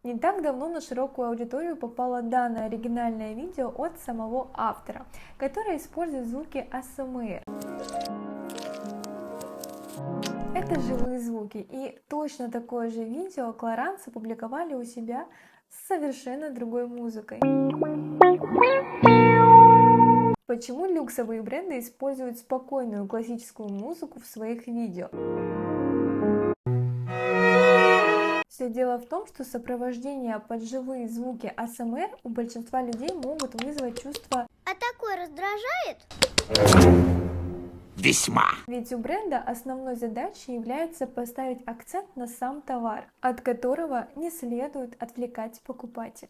Не так давно на широкую аудиторию попало данное оригинальное видео от самого автора, которое использует звуки АСМР. Это живые звуки, и точно такое же видео Кларанс опубликовали у себя с совершенно другой музыкой. Почему люксовые бренды используют спокойную классическую музыку в своих видео? Все дело в том, что сопровождение под живые звуки АСМР у большинства людей могут вызвать чувство А такой раздражает? Весьма. Ведь у бренда основной задачей является поставить акцент на сам товар, от которого не следует отвлекать покупателя.